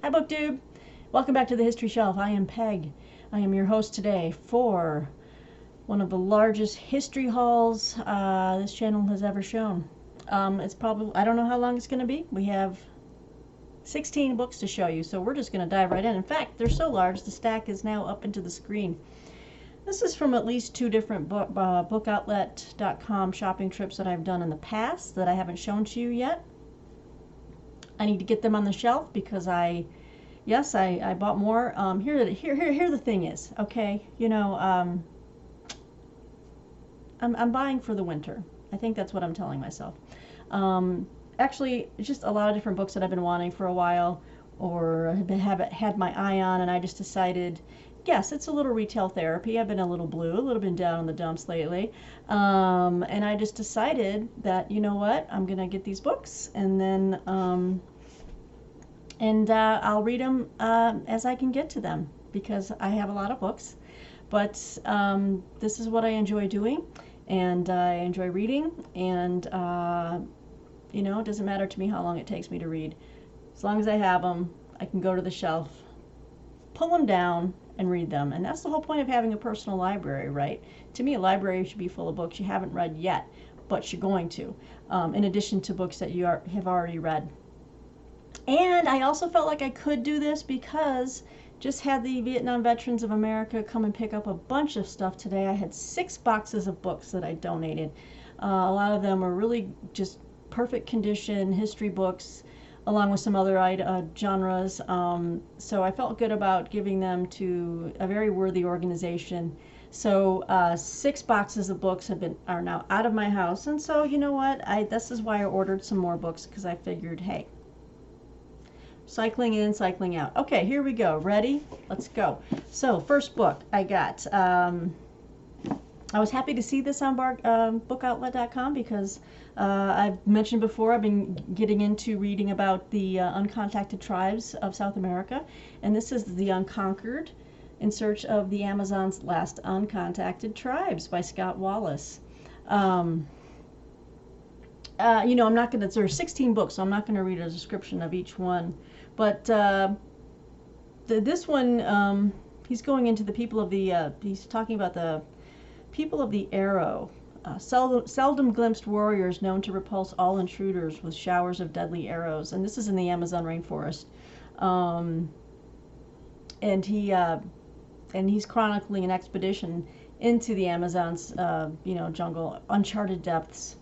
Hi BookTube! Welcome back to the History Shelf. I am Peg. I am your host today for one of the largest history hauls this channel has ever shown. It's probably, I don't know how long it's going to be. We have 16 books to show you, so we're just going to dive right in. In fact, they're so large, the stack is now up into the screen. This is from at least two different bookoutlet.com shopping trips that I've done in the past that I haven't shown to you yet. I need to get them on the shelf because I bought more. Here the thing is, okay, you know, I'm buying for the winter. I think that's what I'm telling myself. Actually, it's just a lot of different books that I've been wanting for a while, or have had my eye on, and I just decided, yes, it's a little retail therapy. I've been a little blue, a little been down in the dumps lately, and I just decided that, you know what, I'm gonna get these books, and then I'll read them as I can get to them, because I have a lot of books. But this is what I enjoy doing, and I enjoy reading, and you know, it doesn't matter to me how long it takes me to read. As long as I have them, I can go to the shelf, pull them down, and read them. And that's the whole point of having a personal library, right? To me, a library should be full of books you haven't read yet, but you're going to, in addition to books that you have already read. And I also felt like I could do this because just had the Vietnam Veterans of America come and pick up a bunch of stuff today. I had 6 boxes of books that I donated. A lot of them are really just perfect condition history books, along with some other genres. So I felt good about giving them to a very worthy organization. So 6 boxes of books are now out of my house, and so you know what? This is why I ordered some more books, because I figured, hey, cycling in, cycling out. Okay, here we go. Ready? Let's go. So first book I got. I was happy to see this on bookoutlet.com because I've mentioned before I've been getting into reading about the uncontacted tribes of South America, and this is The Unconquered, In Search of the Amazon's Last Uncontacted Tribes by Scott Wallace. You know, I'm not going to, there's 16 books, so I'm not going to read a description of each one, but this one, he's going into the people of the, he's talking about the people of the arrow, seldom glimpsed warriors known to repulse all intruders with showers of deadly arrows. And this is in the Amazon rainforest. And he's chronicling an expedition into the Amazon's, you know, jungle, uncharted depths,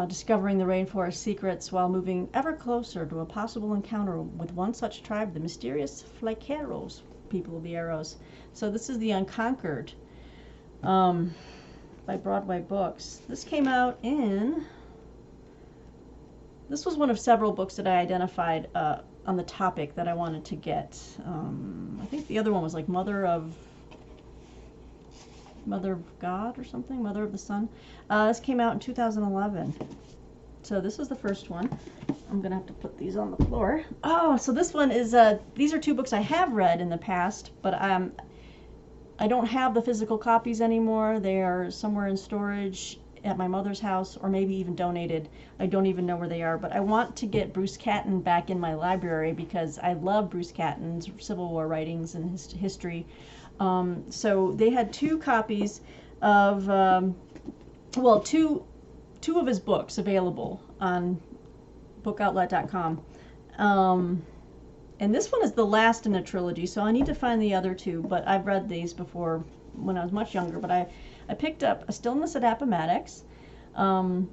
discovering the rainforest secrets while moving ever closer to a possible encounter with one such tribe, the mysterious Flaqueros, people of the arrows. So this is The Unconquered. By Broadway Books. This came out in, this was one of several books that I identified on the topic that I wanted to get. I think the other one was like Mother of God or something, Mother of the Sun. This came out in 2011. So this was the first one. I'm gonna have to put these on the floor. Oh, so this one is, these are 2 books I have read in the past, but I don't have the physical copies anymore. They are somewhere in storage at my mother's house, or maybe even donated. I don't even know where they are, but I want to get Bruce Catton back in my library because I love Bruce Catton's Civil War writings and his history. So they had 2 copies of, well, two of his books available on bookoutlet.com. And this one is the last in a trilogy, so I need to find the other 2, but I've read these before when I was much younger. But I picked up A Stillness at Appomattox, and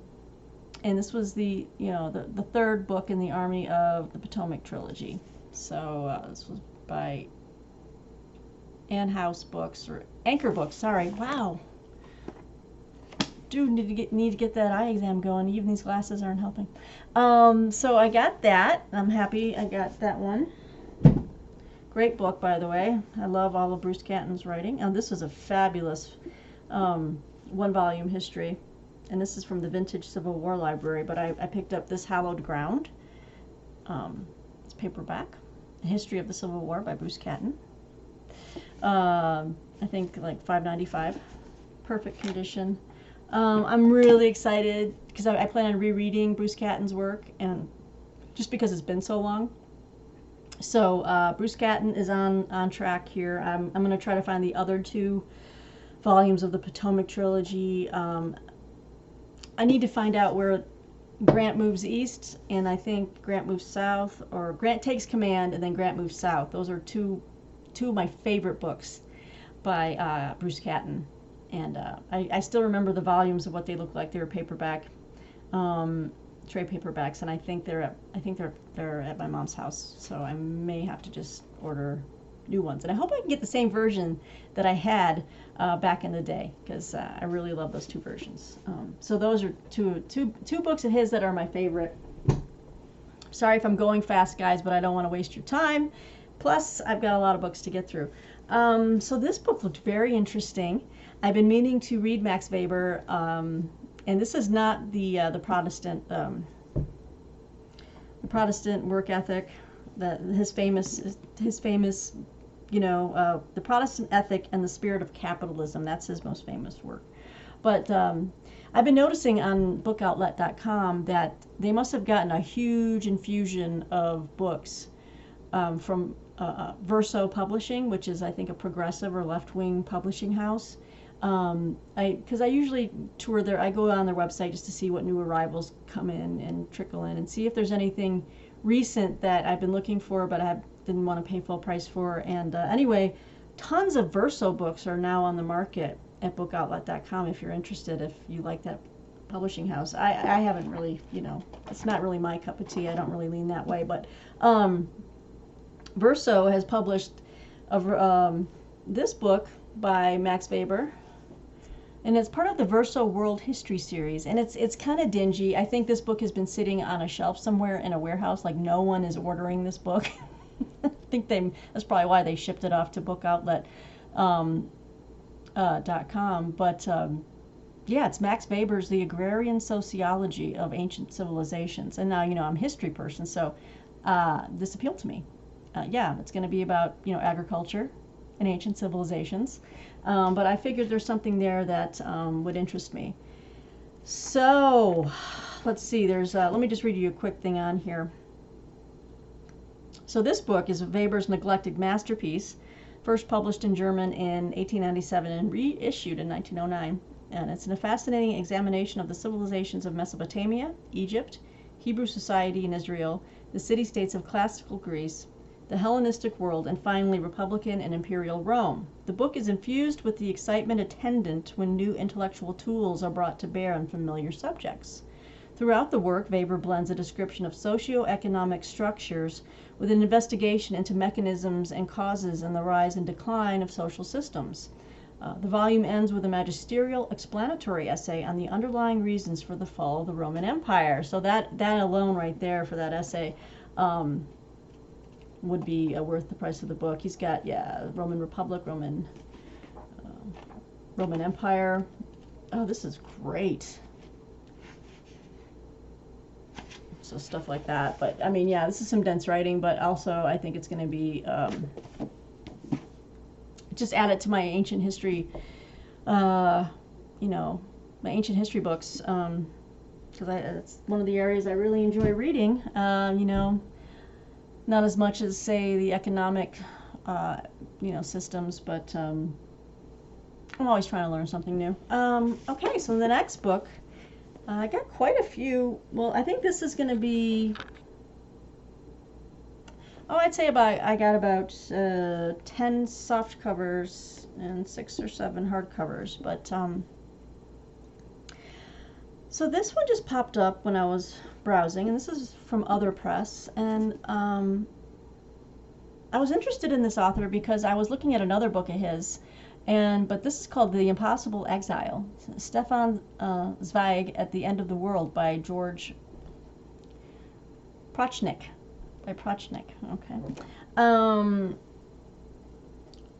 this was the, you know, the 3rd book in the Army of the Potomac trilogy. So this was by Ann House Books, or Anchor Books, sorry. Wow. Do need to get that eye exam going. Even these glasses aren't helping. So I got that. I'm happy I got that one. Great book, by the way. I love all of Bruce Catton's writing. And this is a fabulous 1-volume history. And this is from the Vintage Civil War Library. But I picked up This Hallowed Ground. It's paperback. A History of the Civil War by Bruce Catton. I think like $5.95. Perfect condition. I'm really excited because I plan on rereading Bruce Catton's work, and just because it's been so long. So Bruce Catton is on track here. I'm going to try to find the other 2 volumes of the Potomac trilogy. I need to find out where Grant moves east, and I think Grant moves south, or Grant takes command and then Grant moves south. Those are two of my favorite books by Bruce Catton, and I still remember the volumes of what they looked like. They were paperback, trade paperbacks, and I think they're at my mom's house, so I may have to just order new ones. And I hope I can get the same version that I had back in the day, because I really love those 2 versions. So those are two books of his that are my favorite. Sorry if I'm going fast, guys, but I don't want to waste your time. Plus, I've got a lot of books to get through. So this book looked very interesting. I've been meaning to read Max Weber, and this is not the Protestant work ethic, his famous the Protestant ethic and the spirit of capitalism. That's his most famous work. But I've been noticing on bookoutlet.com that they must have gotten a huge infusion of books from Verso Publishing, which is, I think, a progressive or left-wing publishing house. Because I usually tour there. I go on their website just to see what new arrivals come in and trickle in, and see if there's anything recent that I've been looking for, but I didn't want to pay full price for. And anyway, tons of Verso books are now on the market at bookoutlet.com if you're interested, if you like that publishing house. I haven't really, it's not really my cup of tea. I don't really lean that way, but Verso has published this book by Max Weber, and it's part of the Verso World History series, and it's kind of dingy. I think this book has been sitting on a shelf somewhere in a warehouse, like no one is ordering this book. I think that's probably why they shipped it off to bookoutlet.com. But yeah, it's Max Weber's The Agrarian Sociology of Ancient Civilizations. And now, I'm a history person, so this appealed to me. Yeah, it's going to be about, agriculture and ancient civilizations. But I figured there's something there that would interest me. So, let's see, let me just read you a quick thing on here. So this book is Weber's neglected masterpiece, first published in German in 1897 and reissued in 1909. And it's a fascinating examination of the civilizations of Mesopotamia, Egypt, Hebrew society in Israel, the city-states of classical Greece, the Hellenistic world, and finally Republican and Imperial Rome. The book is infused with the excitement attendant when new intellectual tools are brought to bear on familiar subjects. Throughout the work, Weber blends a description of socio-economic structures with an investigation into mechanisms and causes in the rise and decline of social systems. The volume ends with a magisterial explanatory essay on the underlying reasons for the fall of the Roman Empire. So that alone right there for that essay would be worth the price of the book. He's got, Roman Republic, Roman Empire. Oh, this is great. So stuff like that. But I mean, this is some dense writing, but also I think it's going to be just add it to my ancient history, my ancient history books, because it's one of the areas I really enjoy reading. Not as much as, say, the economic, systems, but I'm always trying to learn something new. Okay, so the next book, I got quite a few. Well, I think this is going to be, I'd say I got about 10 soft covers and 6 or 7 hard covers. But so this one just popped up when I was browsing, and this is from Other Press, and I was interested in this author because I was looking at another book of his, but this is called The Impossible Exile, Stefan Zweig at the End of the World by George Prochnik. Okay.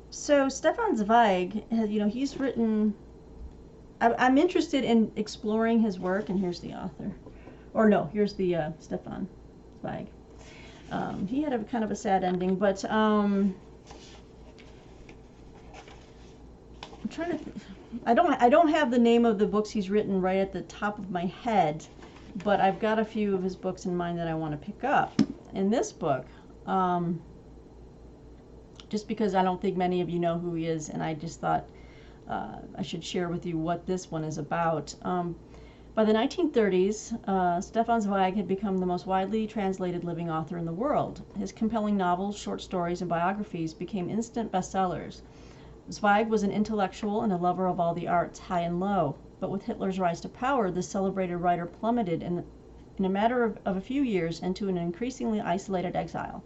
So Stefan Zweig, he's written. I'm interested in exploring his work, and here's the author. Or no, here's the Stefan Zweig. He had a kind of a sad ending, but I'm trying to. I don't have the name of the books he's written right at the top of my head, but I've got a few of his books in mind that I want to pick up. In this book, just because I don't think many of you know who he is, and I just thought I should share with you what this one is about. By the 1930s, Stefan Zweig had become the most widely translated living author in the world. His compelling novels, short stories, and biographies became instant bestsellers. Zweig was an intellectual and a lover of all the arts, high and low, but with Hitler's rise to power, this celebrated writer plummeted in a matter of a few years into an increasingly isolated exile.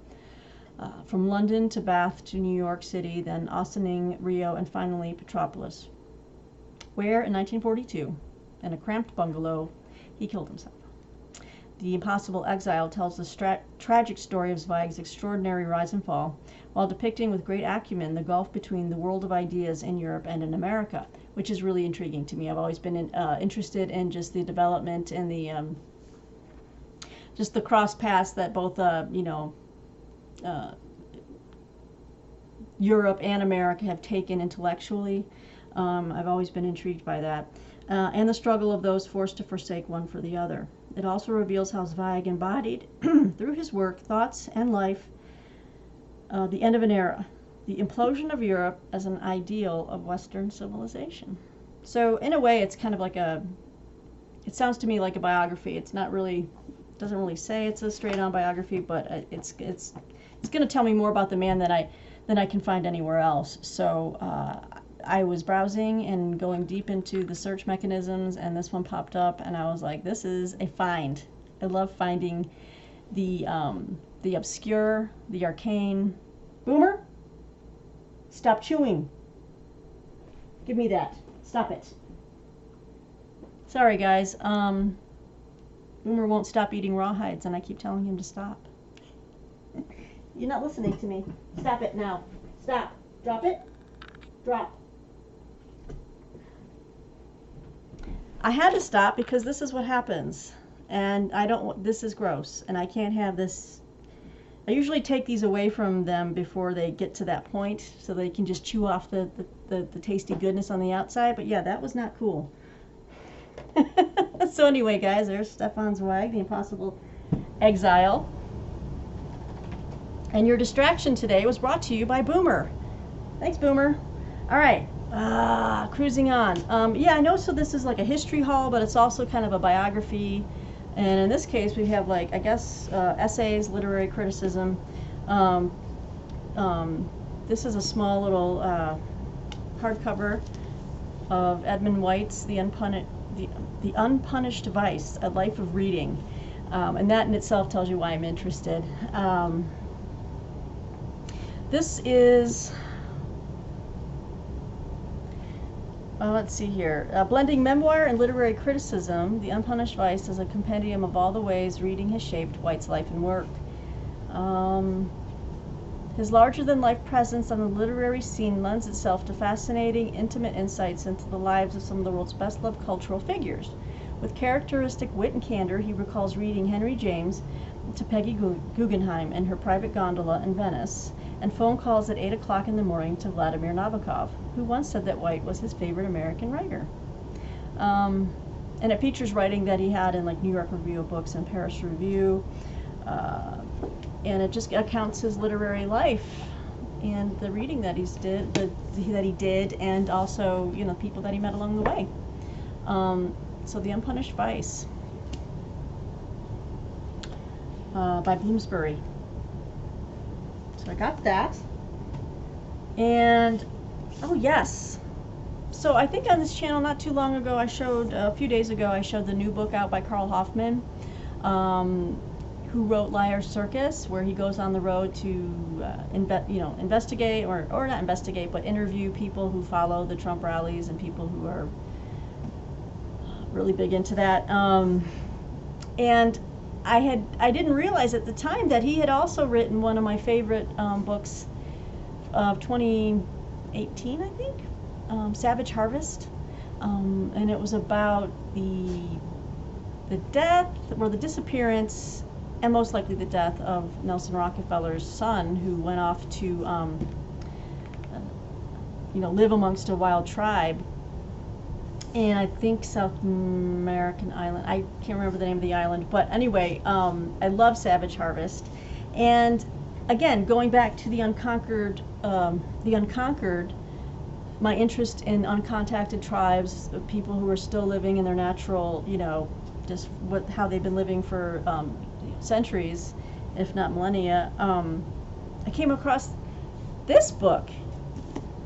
From London to Bath to New York City, then Ossining, Rio, and finally Petropolis, where in 1942, in a cramped bungalow, he killed himself. The Impossible Exile tells the tragic story of Zweig's extraordinary rise and fall, while depicting with great acumen the gulf between the world of ideas in Europe and in America, which is really intriguing to me. I've always been interested in just the development and the just the cross paths that both Europe and America have taken intellectually. I've always been intrigued by that. And the struggle of those forced to forsake one for the other. It also reveals how Zweig embodied, through his work, thoughts, and life, the end of an era, the implosion of Europe as an ideal of Western civilization. So in a way, it's kind of like it sounds to me like a biography. It's not really, doesn't really say it's a straight-on biography, but it's going to tell me more about the man than I can find anywhere else. So I was browsing and going deep into the search mechanisms, and this one popped up, and I was like, this is a find. I love finding the obscure, the arcane. Boomer, stop chewing. Give me that. Stop it. Sorry, guys. Boomer won't stop eating rawhides, and I keep telling him to stop. You're not listening to me. Stop it now. Stop. Drop it. Drop. I had to stop because this is what happens, and I don't. This is gross, and I can't have this. I usually take these away from them before they get to that point, so they can just chew off the tasty goodness on the outside. But yeah, that was not cool. So anyway, guys, there's Stefan Zweig, The Impossible Exile, and your distraction today was brought to you by Boomer. Thanks, Boomer. All right. Cruising on. Yeah, I know, so this is like a history haul, but it's also kind of a biography. And in this case, we have, like, I guess, essays, literary criticism. This is a small little hardcover of Edmund White's The Unpunished Vice, A Life of Reading. And that in itself tells you why I'm interested. This is... let's see here. Blending memoir and literary criticism, The Unpunished Vice is a compendium of all the ways reading has shaped White's life and work. His larger-than-life presence on the literary scene lends itself to fascinating, intimate insights into the lives of some of the world's best-loved cultural figures. With characteristic wit and candor, he recalls reading Henry James to Peggy Guggenheim in her private gondola in Venice, and phone calls at 8 o'clock in the morning to Vladimir Nabokov, who once said that White was his favorite American writer. And it features writing that he had in, like, New York Review of Books and Paris Review, and it just accounts his literary life and the reading that he did, and also, you know, people that he met along the way. So The Unpunished Vice by Bloomsbury. So I got that. And, oh yes. So I think on this channel not too long ago, a few days ago, I showed the new book out by Carl Hoffman, who wrote Liar's Circus, where he goes on the road to investigate, or not investigate, but interview people who follow the Trump rallies and people who are really big into that. And I didn't realize at the time that he had also written one of my favorite books of 2018, I think, Savage Harvest, and it was about the death, or the disappearance, and most likely the death of Nelson Rockefeller's son, who went off to live amongst a wild tribe. And I think South American island. I can't remember the name of the island, but anyway, I love Savage Harvest, and again, going back to the Unconquered, my interest in uncontacted tribes, people who are still living in their natural, just how they've been living for centuries, if not millennia. I came across this book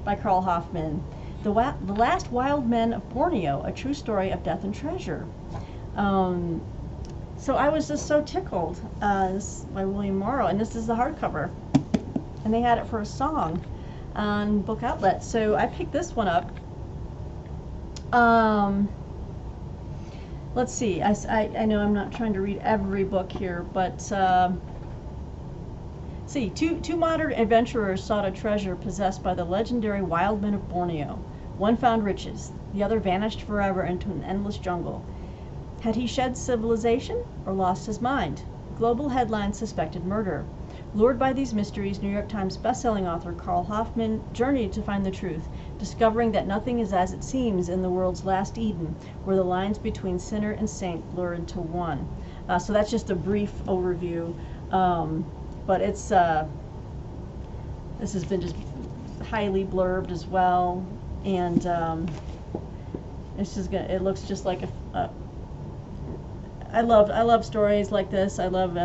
by Carl Hoffman, The Last Wild Men of Borneo, A True Story of Death and Treasure. So I was just so tickled. This is by William Morrow, and this is the hardcover. And they had it for a song on Book Outlet. So I picked this one up. Let's see. I know I'm not trying to read every book here, but see, two modern adventurers sought a treasure possessed by the legendary wild men of Borneo. One found riches, the other vanished forever into an endless jungle. Had he shed civilization or lost his mind? Global headlines suspected murder. Lured by these mysteries, New York Times bestselling author Carl Hoffman journeyed to find the truth, discovering that nothing is as it seems in the world's last Eden, where the lines between sinner and saint blur into one. So that's just a brief overview, but it's this has been just highly blurbed as well, and it's just gonna. It looks just like a I love stories like this. I love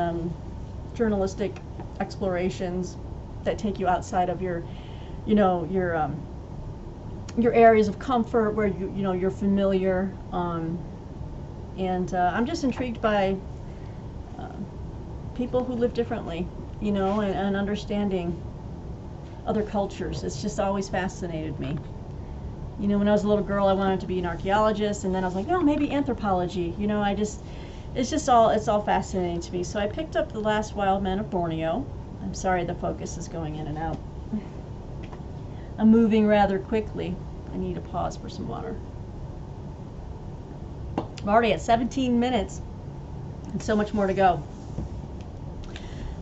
journalistic explorations that take you outside of your areas of comfort where you're familiar. And I'm just intrigued by people who live differently, and understanding other cultures. It's just always fascinated me. When I was a little girl, I wanted to be an archaeologist, and then I was like, no, maybe anthropology. It's all fascinating to me. So I picked up The Last Wild Men of Borneo. I'm sorry the focus is going in and out. I'm moving rather quickly. I need to pause for some water. I'm already at 17 minutes and so much more to go.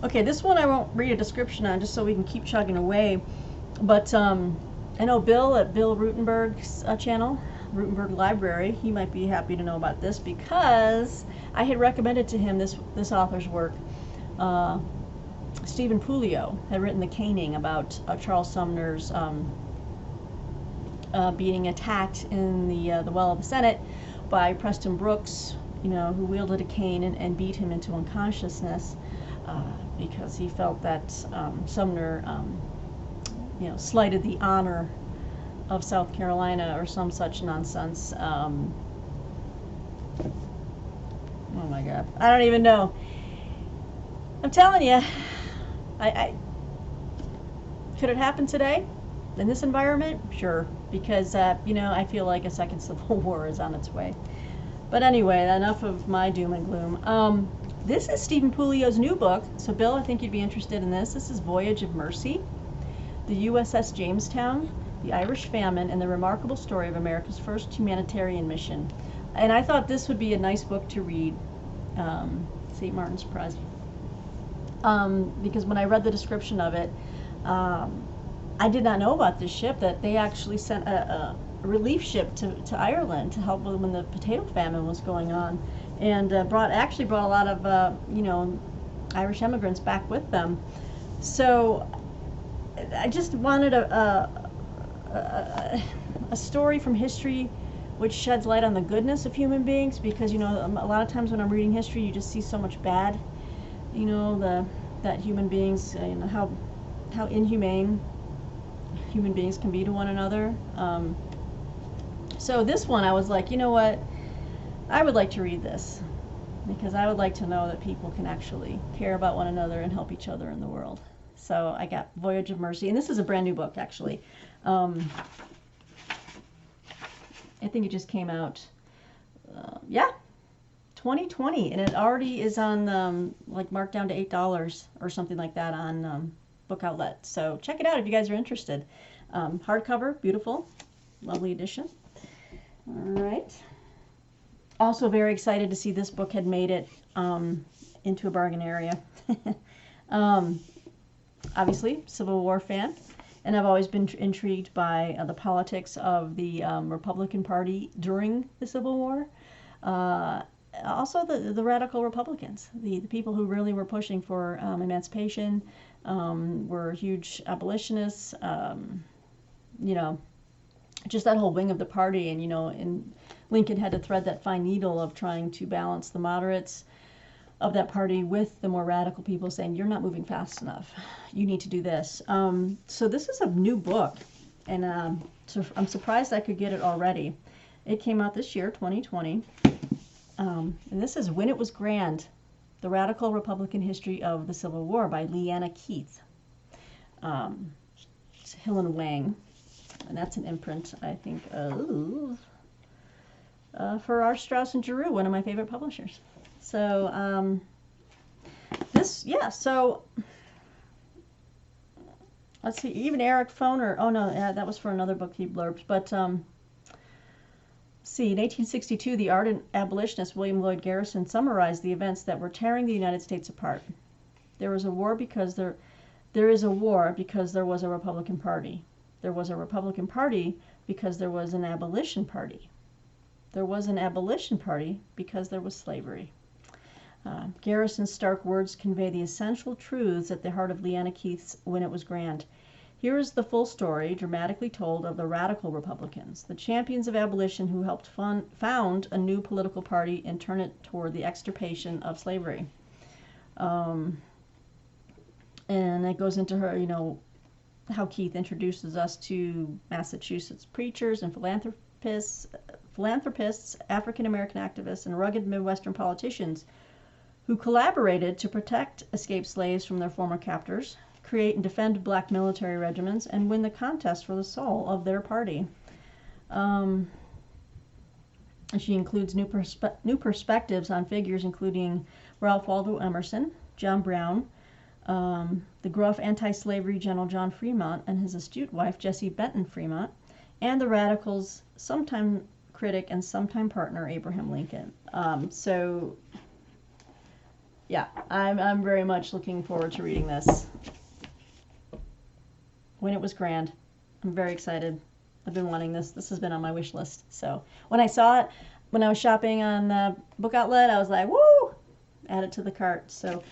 Okay, this one I won't read a description on just so we can keep chugging away. But I know Bill at Bill Rutenberg's channel, Rutenberg Library, he might be happy to know about this because I had recommended to him this author's work. Stephen Puleo had written The Caning about Charles Sumner's being attacked in the well of the Senate by Preston Brooks, who wielded a cane and beat him into unconsciousness because he felt that Sumner slighted the honor of South Carolina or some such nonsense. Oh my God, I don't even know. I'm telling you, I could it happen today in this environment? Sure, because I feel like a second civil war is on its way. But anyway, enough of my doom and gloom. This is Stephen Puleo's new book. So Bill, I think you'd be interested in this. This is Voyage of Mercy, the USS Jamestown, the Irish Famine, and the remarkable story of America's first humanitarian mission. And I thought this would be a nice book to read. St. Martin's Press. Because when I read the description of it, I did not know about this ship, that they actually sent a relief ship to Ireland to help when the potato famine was going on, and brought a lot of Irish immigrants back with them. So I just wanted a story from history which sheds light on the goodness of human beings, because a lot of times when I'm reading history, you just see so much bad, that human beings, how inhumane human beings can be to one another. So this one, I was like, you know what, I would like to read this, because I would like to know that people can actually care about one another and help each other in the world. So I got Voyage of Mercy, and this is a brand new book, actually. I think it just came out, 2020, and it already is on marked down to $8 or something like that on Book Outlet. So check it out if you guys are interested. Hardcover, beautiful, lovely edition. All right. Also very excited to see this book had made it into a bargain area. Obviously, Civil War fan. And I've always been intrigued by the politics of the Republican Party during the Civil War. Also the radical Republicans, the people who really were pushing for emancipation, were huge abolitionists, you know, just that whole wing of the party. And, you know, and Lincoln had to thread that fine needle of trying to balance the moderates of that party with the more radical people saying, you're not moving fast enough. You need to do this. So this is a new book, and so I'm surprised I could get it already. It came out this year, 2020. And this is When It Was Grand, The Radical Republican History of the Civil War by Leanna Keith. Hill and Wang. And that's an imprint, I think, for R. Strauss and Giroux, one of my favorite publishers. So, so, let's see, even Eric Foner, oh no, that was for another book he blurbed, but, see, in 1862, the ardent abolitionist William Lloyd Garrison summarized the events that were tearing the United States apart. There was a war because there is a war because there was a Republican Party. There was a Republican Party because there was an abolition party. There was an abolition party because there was slavery. Garrison's stark words convey the essential truths at the heart of Leanna Keith's When It Was Grand. Here is the full story, dramatically told, of the radical Republicans, the champions of abolition who helped found a new political party and turn it toward the extirpation of slavery. And it goes into her, you know, how Keith introduces us to Massachusetts preachers and philanthropists, African-American activists, and rugged Midwestern politicians who collaborated to protect escaped slaves from their former captors, create and defend black military regiments, and win the contest for the soul of their party. She includes new perspectives on figures including Ralph Waldo Emerson, John Brown, the gruff anti-slavery General John Fremont and his astute wife Jessie Benton Fremont, and the radicals' sometime critic and sometime partner Abraham Lincoln. So yeah, I'm very much looking forward to reading this. When It Was Grand. I'm very excited. I've been wanting this. This has been on my wish list. So when I saw it, when I was shopping on Book Outlet, I was like, woo! Add it to the cart. So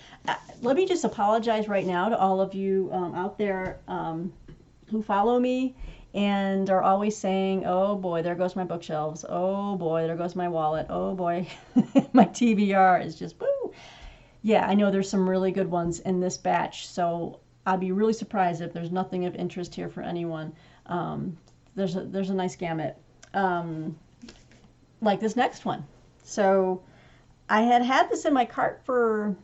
let me just apologize right now to all of you out there who follow me and are always saying, oh boy, there goes my bookshelves. Oh boy, there goes my wallet. Oh boy, my TBR is just woo! Yeah, I know there's some really good ones in this batch, so I'd be really surprised if there's nothing of interest here for anyone. There's a nice gamut, like this next one. So I had this in my cart for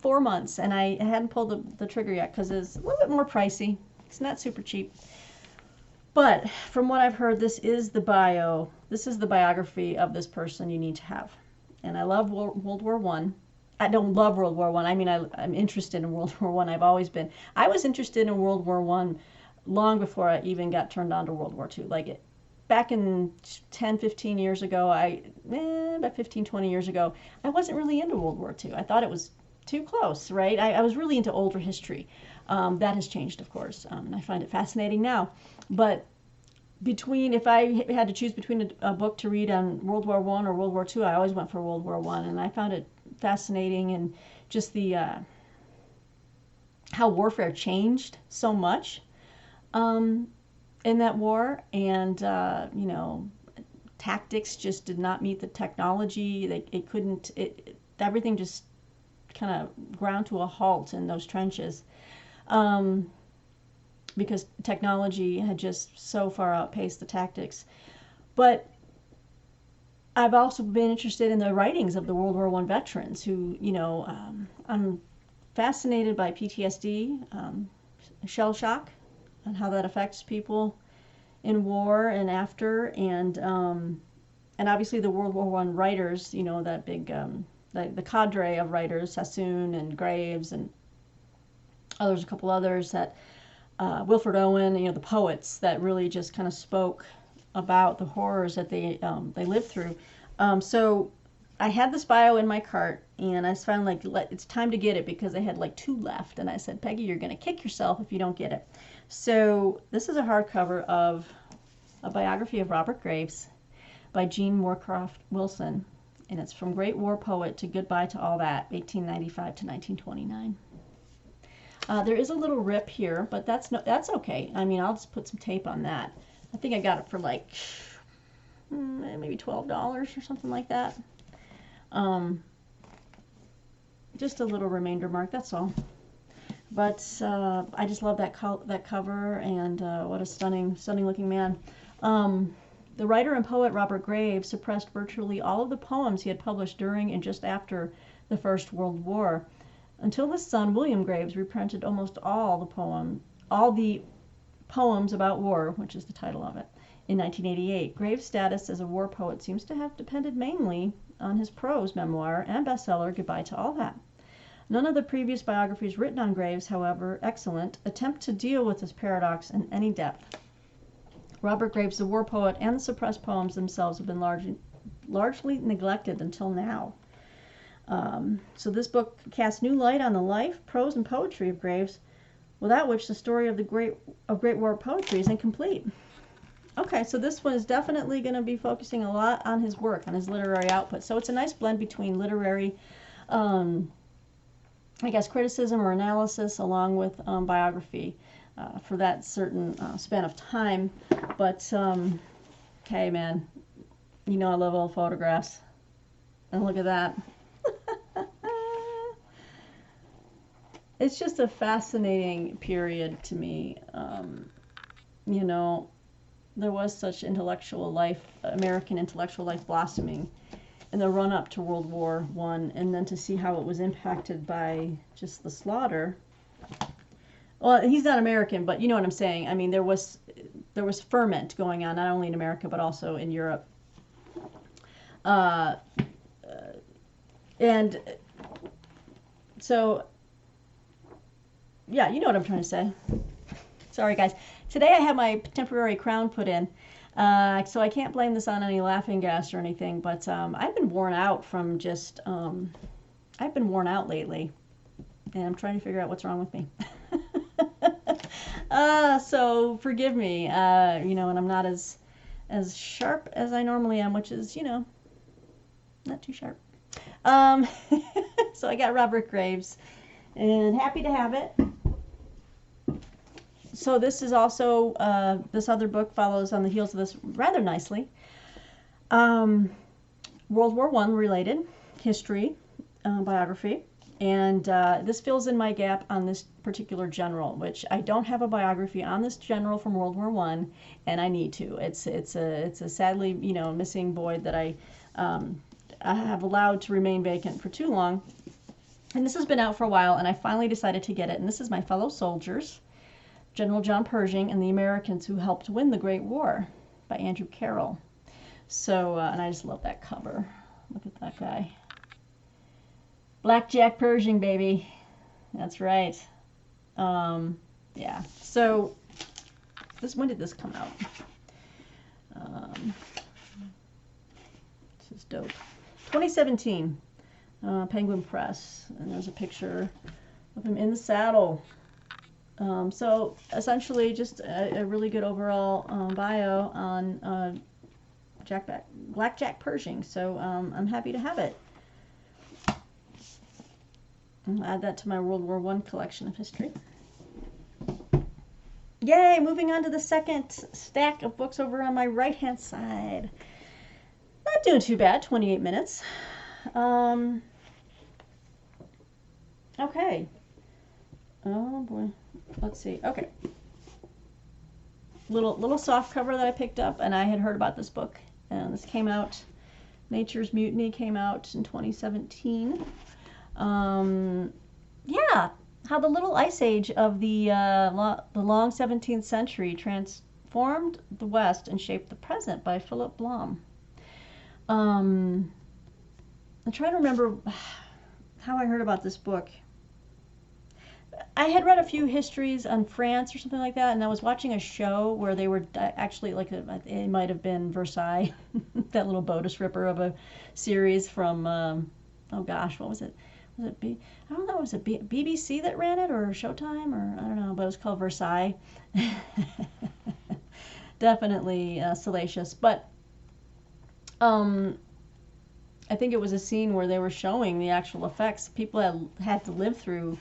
4 months, and I hadn't pulled the trigger yet because it's a little bit more pricey. It's not super cheap. But from what I've heard, this is the biography of this person you need to have. And I love World War I. I don't love World War I. I mean, I'm interested in World War I. I've always been. I was interested in World War I long before I even got turned on to World War II. Like back in 10, 15 years ago, about 15, 20 years ago, I wasn't really into World War II. I thought it was too close, right? I was really into older history. That has changed, of course. I find it fascinating now. But if I had to choose between a book to read on World War I or World War II, I always went for World War I, and I found it fascinating, and just the how warfare changed so much in that war, and you know, tactics just did not meet the technology. Everything just kind of ground to a halt in those trenches. Because technology had just so far outpaced the tactics. But I've also been interested in the writings of the World War I veterans who, you know, I'm fascinated by PTSD, shell shock, and how that affects people in war and after, and obviously the World War I writers, you know, that big, the cadre of writers, Sassoon and Graves and a couple others that, Wilfred Owen, you know, the poets that really just kind of spoke about the horrors that they lived through. So I had this bio in my cart, and I found like it's time to get it because I had like 2 left, and I said, Peggy, you're going to kick yourself if you don't get it. So this is a hardcover of a biography of Robert Graves by Jean Moorcroft Wilson, and it's From Great War Poet to Goodbye to All That, 1895 to 1929. There is a little rip here, but that's okay. I mean, I'll just put some tape on that. I think I got it for like maybe $12 or something like that. Just a little remainder mark, that's all. But I just love that cover, and what a stunning looking man. The writer and poet Robert Graves suppressed virtually all of the poems he had published during and just after the First World War, until his son William Graves reprinted almost all the poems about war, which is the title of it, in 1988. Graves' status as a war poet seems to have depended mainly on his prose memoir and bestseller Goodbye to All That. None of the previous biographies written on Graves, however excellent, attempt to deal with this paradox in any depth. Robert Graves, the war poet, and the suppressed poems themselves have been largely neglected until now. So this book casts new light on the life, prose, and poetry of Graves, without which the story of Great War poetry is incomplete. Okay, so this one is definitely going to be focusing a lot on his work, on his literary output. So it's a nice blend between literary, I guess, criticism or analysis, along with biography for that certain span of time. But, okay, man, you know I love old photographs. And look at that. It's just a fascinating period to me. You know, there was such intellectual life, American intellectual life blossoming in the run-up to World War I, and then to see how it was impacted by just the slaughter. Well, he's not American, but you know what I'm saying. I mean, there was ferment going on, not only in America, but also in Europe. And so, yeah, you know what I'm trying to say. Sorry, guys. Today I have my temporary crown put in, so I can't blame this on any laughing gas or anything, but I've been worn out from just, I've been worn out lately, and I'm trying to figure out what's wrong with me. So forgive me, you know, and I'm not as sharp as I normally am, which is, you know, not too sharp. So I got Robert Graves, and happy to have it. So this is also, this other book follows on the heels of this rather nicely. World War I related, history, biography, and this fills in my gap on this particular general, which I don't have a biography on this general from World War I, and I need to. It's a sadly, you know, missing void that I have allowed to remain vacant for too long. And this has been out for a while, and I finally decided to get it. And this is My Fellow Soldiers, General John Pershing and the Americans Who Helped Win the Great War by Andrew Carroll. So, and I just love that cover. Look at that guy. Blackjack Pershing, baby. That's right. Yeah. So, when did this come out? This is dope. 2017. Penguin Press. And there's a picture of him in the saddle. So essentially just a really good overall bio on Blackjack Pershing. So I'm happy to have it. I'll add that to my World War I collection of history. Yay! Moving on to the second stack of books over on my right-hand side. Not doing too bad, 28 minutes. Okay. Oh boy. Let's see. Okay. Little soft cover that I picked up, and I had heard about this book. And this came out, Nature's Mutiny came out in 2017. Yeah, how the little ice age of the long 17th century transformed the West and shaped the present by Philip Blom. I'm trying to remember how I heard about this book. I had read a few histories on France or something like that, and I was watching a show where they were actually, like, it might have been Versailles, that little Bodice Ripper of a series from, oh gosh, what was it? Was it I don't know, was it BBC that ran it, or Showtime, or I don't know, but it was called Versailles. Definitely salacious, but I think it was a scene where they were showing the actual effects people had to live through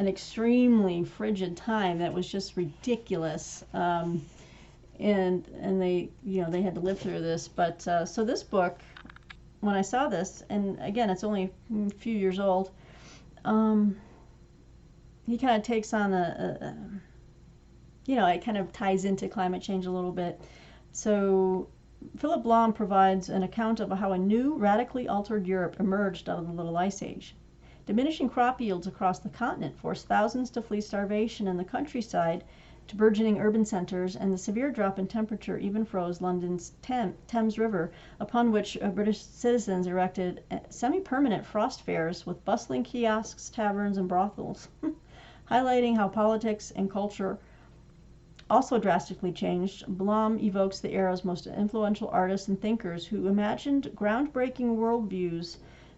an extremely frigid time that was just ridiculous. And they, you know, they had to live through this. But so this book, when I saw this, and again, it's only a few years old, he kind of takes on you know, it kind of ties into climate change a little bit. So Philip Blom provides an account of how a new, radically altered Europe emerged out of the Little Ice Age. Diminishing crop yields across the continent forced thousands to flee starvation in the countryside to burgeoning urban centers, and the severe drop in temperature even froze London's Thames River, upon which British citizens erected semi-permanent frost fairs with bustling kiosks, taverns, and brothels, highlighting how politics and culture also drastically changed. Blom evokes the era's most influential artists and thinkers who imagined groundbreaking worldviews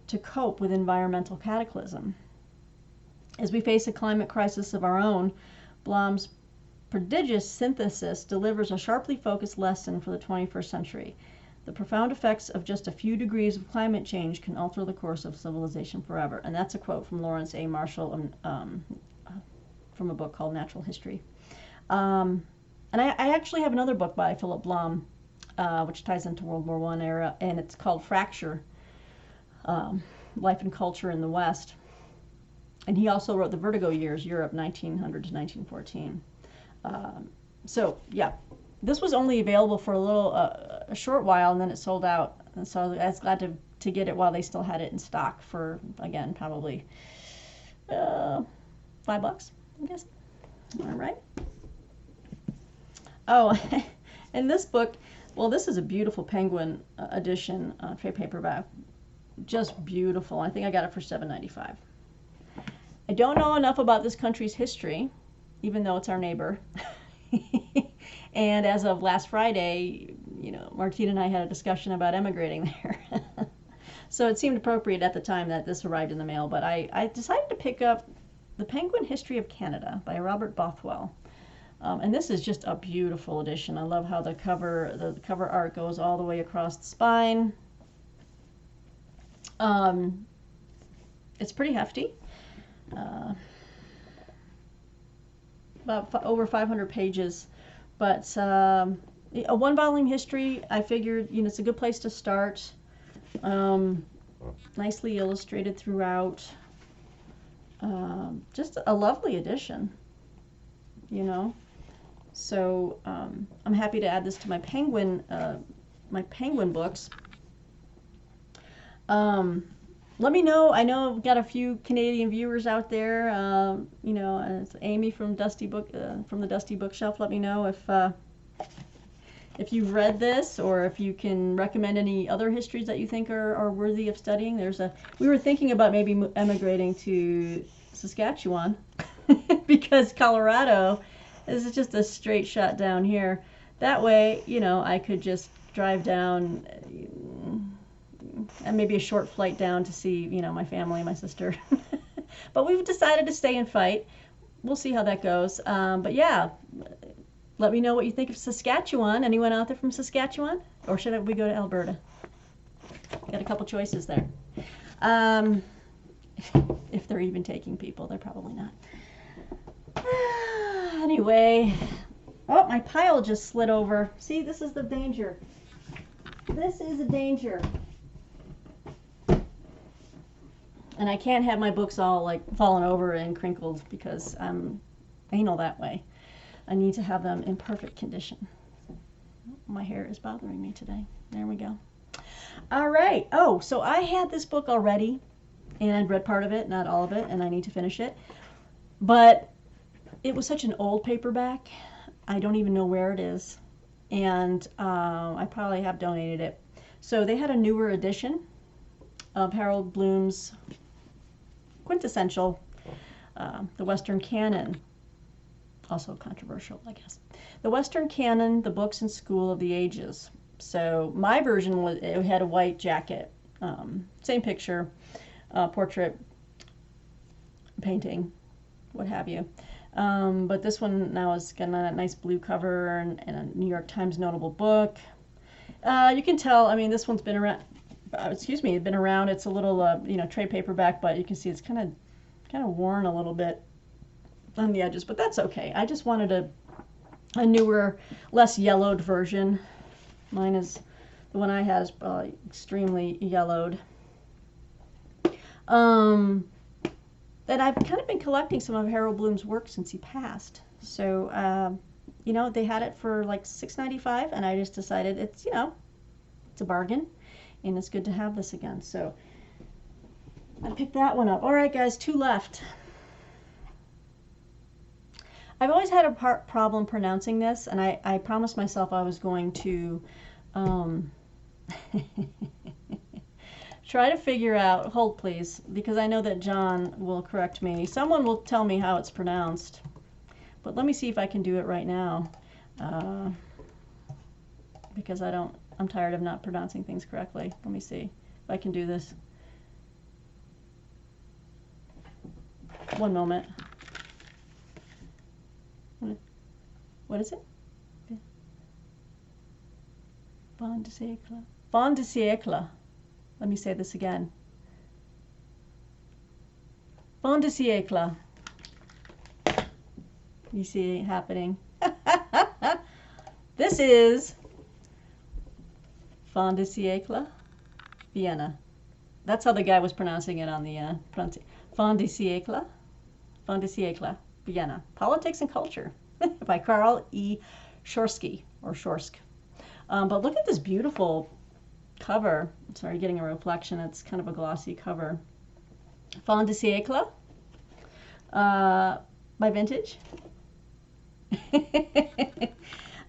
to cope with environmental cataclysm. As we face a climate crisis of our own, Blom's prodigious synthesis delivers a sharply focused lesson for the 21st century. The profound effects of just a few degrees of climate change can alter the course of civilization forever. And that's a quote from Lawrence A. Marshall from a book called Natural History. And I actually have another book by Philip Blom, which ties into World War I era, and it's called Fracture, Life and Culture in the West. And he also wrote The Vertigo Years, Europe, 1900 to 1914. So yeah, this was only available for a short while, and then it sold out. And so I was glad to get it while they still had it in stock for, again, probably $5, I guess. All right. Oh, and this book, well, this is a beautiful Penguin edition, trade paperback. Just beautiful. I think I got it for $7.95. I don't know enough about this country's history, even though it's our neighbor. And as of last Friday, you know, Martina and I had a discussion about emigrating there. So it seemed appropriate at the time that this arrived in the mail, but I decided to pick up The Penguin History of Canada by Robert Bothwell. And this is just a beautiful edition. I love how the cover art goes all the way across the spine. It's pretty hefty. About over 500 pages, but a one-volume history. I figured, you know, it's a good place to start. Nicely illustrated throughout. Just a lovely edition, you know. So I'm happy to add this to my Penguin books. Let me know. I know I've got a few Canadian viewers out there. You know, it's Amy from from the Dusty Bookshelf. Let me know if you've read this, or if you can recommend any other histories that you think are worthy of studying. We were thinking about maybe emigrating to Saskatchewan because Colorado is just a straight shot down here. That way, you know, I could just drive down and maybe a short flight down to see, you know, my family, my sister. But we've decided to stay and fight. We'll see how that goes. But yeah, let me know what you think of Saskatchewan. Anyone out there from Saskatchewan? Or should we go to Alberta? Got a couple choices there. If they're even taking people, they're probably not. Anyway, oh, my pile just slid over. See, this is the danger. This is a danger. And I can't have my books all like fallen over and crinkled because I'm anal that way. I need to have them in perfect condition. My hair is bothering me today. There we go. All right. Oh, so I had this book already, and I'd read part of it, not all of it, and I need to finish it. But it was such an old paperback, I don't even know where it is. And I probably have donated it. So they had a newer edition of Harold Bloom's quintessential, the Western Canon. Also controversial, I guess. The Western Canon, the Books in School of the Ages. So my version it had a white jacket, same picture, portrait, painting, what have you. But this one now has got a nice blue cover and a New York Times notable book. You can tell, I mean, this one's been around, it's been around. It's a little, you know, trade paperback, but you can see it's kind of worn a little bit. on the edges, but that's okay. I just wanted a newer, less yellowed version. Mine is, the one I had is extremely yellowed. And I've kind of been collecting some of Harold Bloom's work since he passed. So, you know, they had it for like $6.95, and I just decided it's, you know, it's a bargain, and it's good to have this again. So I picked that one up. All right, guys, 2 left. I've always had a problem pronouncing this, and I promised myself I was going to try to figure out, hold please, because I know that John will correct me. Someone will tell me how it's pronounced. But let me see if I can do it right now. Because I'm tired of not pronouncing things correctly. Let me see if I can do this. One moment. What is it? Fin de siècle. Fin de siècle. Let me say this again. Fin de siècle. You see it happening. This is Fin de siècle, Vienna. That's how the guy was pronouncing it on the Fin de siècle, Vienna. Politics and Culture by Karl E. Shorsky, or Shorsk. But look at this beautiful cover. Sorry, getting a reflection. It's kind of a glossy cover. Fin de siècle by Vintage.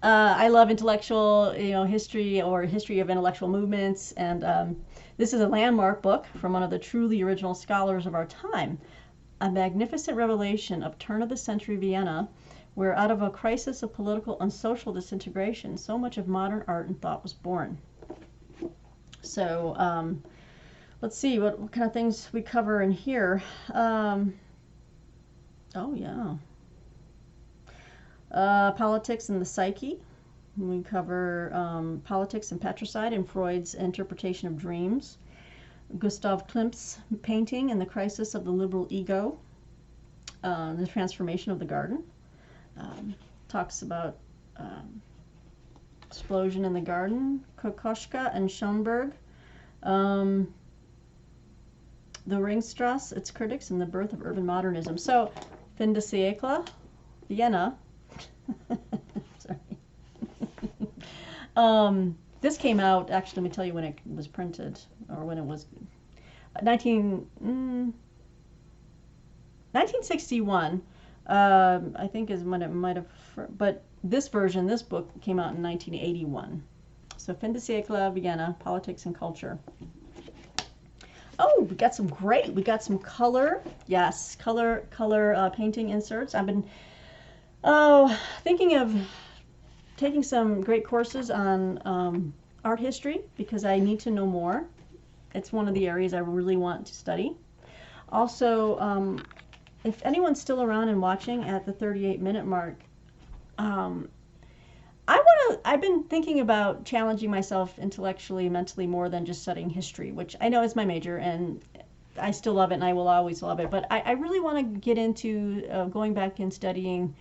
I love intellectual, history or history of intellectual movements, and this is a landmark book from one of the truly original scholars of our time. A magnificent revelation of turn-of-the-century Vienna, where out of a crisis of political and social disintegration, so much of modern art and thought was born. So let's see what kind of things we cover in here. Oh yeah. Politics and the Psyche. We cover politics and patricide and Freud's interpretation of dreams. Gustav Klimt's painting and the crisis of the liberal ego. The transformation of the garden. Talks about explosion in the garden. Kokoschka and Schoenberg. The Ringstrasse, its critics, and the birth of urban modernism. So, fin de siècle, Vienna. Sorry. This came out, actually, let me tell you when it was printed, or when it was, 1961, I think is when it might have, but this version, this book came out in 1981. So, Fin de siècle, Vienna, Politics and Culture. Oh, we got some color, yes, color painting inserts. I've been thinking of taking some great courses on art history because I need to know more. It's one of the areas I really want to study. Also, if anyone's still around and watching at the 38-minute mark, I've been thinking about challenging myself intellectually, mentally, more than just studying history, which I know is my major, and I still love it, and I will always love it. But I really want to get into going back and studying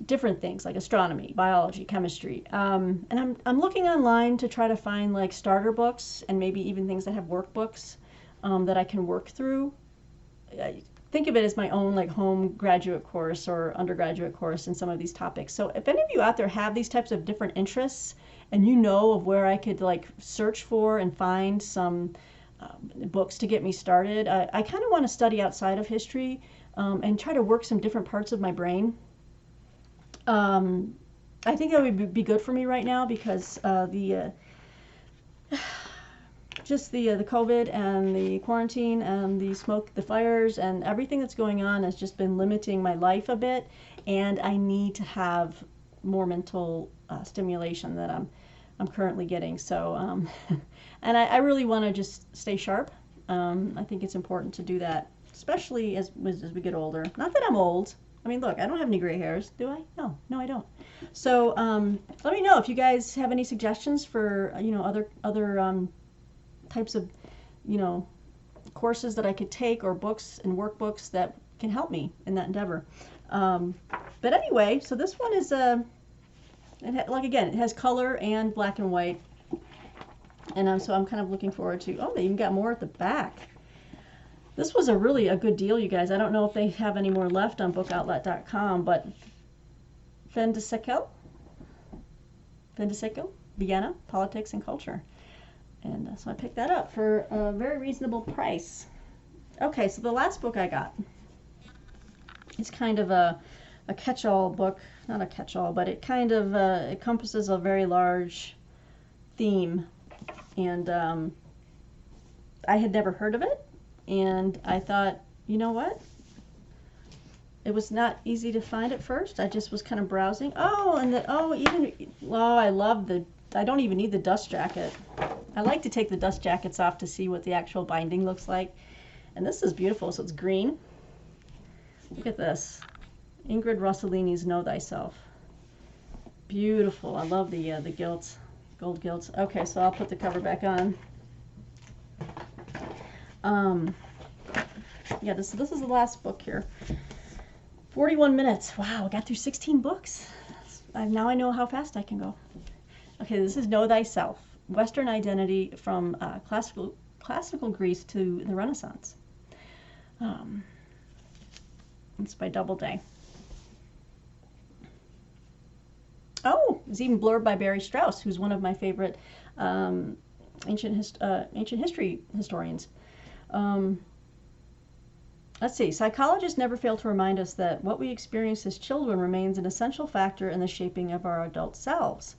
different things like astronomy, biology, chemistry. And I'm looking online to try to find like starter books and maybe even things that have workbooks that I can work through. Think of it as my own like home graduate course or undergraduate course in some of these topics. So if any of you out there have these types of different interests and you know of where I could like search for and find some books to get me started, I kind of want to study outside of history and try to work some different parts of my brain. I think that would be good for me right now because just the COVID and the quarantine and the smoke, the fires, and everything that's going on has just been limiting my life a bit, and I need to have more mental stimulation that I'm currently getting. So, and I really want to just stay sharp. I think it's important to do that, especially as we get older. Not that I'm old. I mean, look, I don't have any gray hairs, do I? No, I don't. So let me know if you guys have any suggestions for other types of courses that I could take, or books and workbooks that can help me in that endeavor. But anyway, so this one is like again, it has color and black and white, and so I'm kind of looking forward to. Oh, they even got more at the back. This was really a good deal, you guys. I don't know if they have any more left on bookoutlet.com, but Fin de Siècle, Vienna, Politics and Culture. And so I picked that up for a very reasonable price. Okay, so the last book I got is kind of a catch-all book. Not a catch-all, but it kind of encompasses a very large theme. And I had never heard of it. And I thought, you know what? It was not easy to find at first. I just was kind of browsing. Oh, and I love I don't even need the dust jacket. I like to take the dust jackets off to see what the actual binding looks like. And this is beautiful. So it's green. Look at this. Ingrid Rossellini's Know Thyself. Beautiful. I love the gilts, gold gilts. Okay, so I'll put the cover back on. Yeah, this is the last book here. 41 minutes. Wow, I got through 16 books. Now I know how fast I can go. Okay, this is Know Thyself, Western Identity from classical Greece to the Renaissance. It's by Doubleday. Oh, it's even blurred by Barry Strauss, who's one of my favorite ancient history historians. Let's see. Psychologists never fail to remind us that what we experience as children remains an essential factor in the shaping of our adult selves.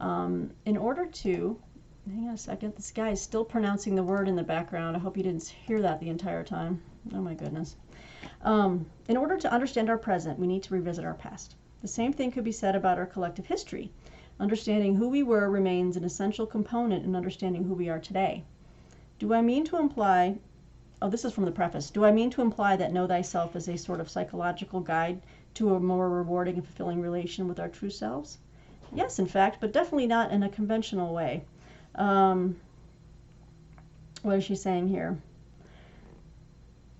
In order to, hang on a second, this guy is still pronouncing the word in the background. I hope you didn't hear that the entire time. Oh my goodness. In order to understand our present, we need to revisit our past. The same thing could be said about our collective history. Understanding who we were remains an essential component in understanding who we are today. Do I mean to imply, oh, this is from the preface, do I mean to imply that Know Thyself is a sort of psychological guide to a more rewarding and fulfilling relation with our true selves? Yes, in fact, but definitely not in a conventional way. What is she saying here?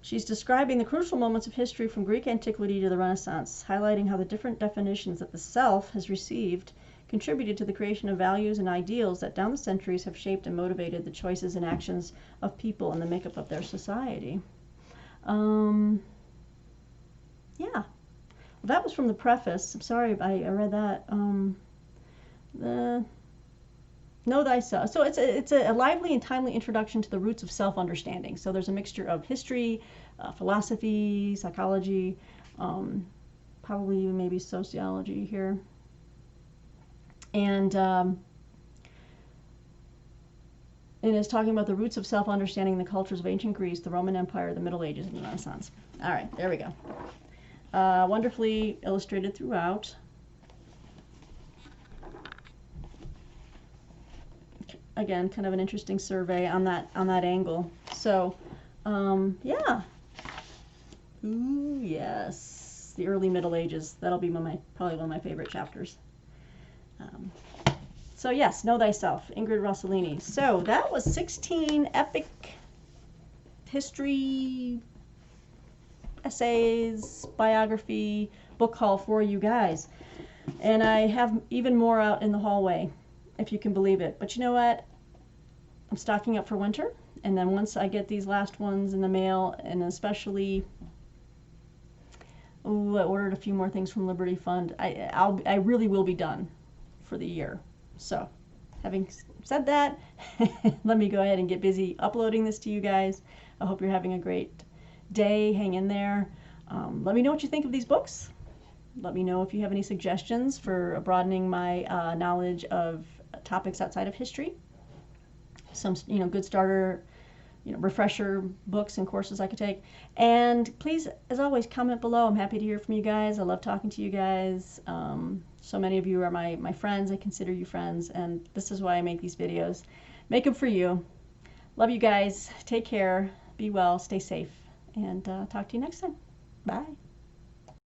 She's describing the crucial moments of history from Greek antiquity to the Renaissance, highlighting how the different definitions that the self has received contributed to the creation of values and ideals that down the centuries have shaped and motivated the choices and actions of people and the makeup of their society. Yeah. Well, that was from the preface. I'm sorry I read that. Know Thyself. So it's a lively and timely introduction to the roots of self-understanding. So there's a mixture of history, philosophy, psychology, probably maybe sociology here. And it's talking about the roots of self-understanding in the cultures of ancient Greece, the Roman Empire, the Middle Ages, and the Renaissance. All right, there we go. Wonderfully illustrated throughout. Again, kind of an interesting survey on that angle. So, yeah. Ooh, yes, the early Middle Ages. That'll be probably one of my favorite chapters. So yes, Know Thyself, Ingrid Rossellini. So that was 16 epic history essays, biography, book haul for you guys. And I have even more out in the hallway, if you can believe it. But you know what? I'm stocking up for winter, and then once I get these last ones in the mail, and especially, I ordered a few more things from Liberty Fund, I really will be done for the year. So, having said that, let me go ahead and get busy uploading this to you guys. I hope you're having a great day. Hang in there. Let me know what you think of these books. Let me know if you have any suggestions for broadening my knowledge of topics outside of history. Some, good starter, refresher books and courses I could take. And please, as always, comment below. I'm happy to hear from you guys. I love talking to you guys. So many of you are my friends. I consider you friends, and this is why I make these videos. Make them for you. Love you guys. Take care. Be well. Stay safe. And talk to you next time. Bye.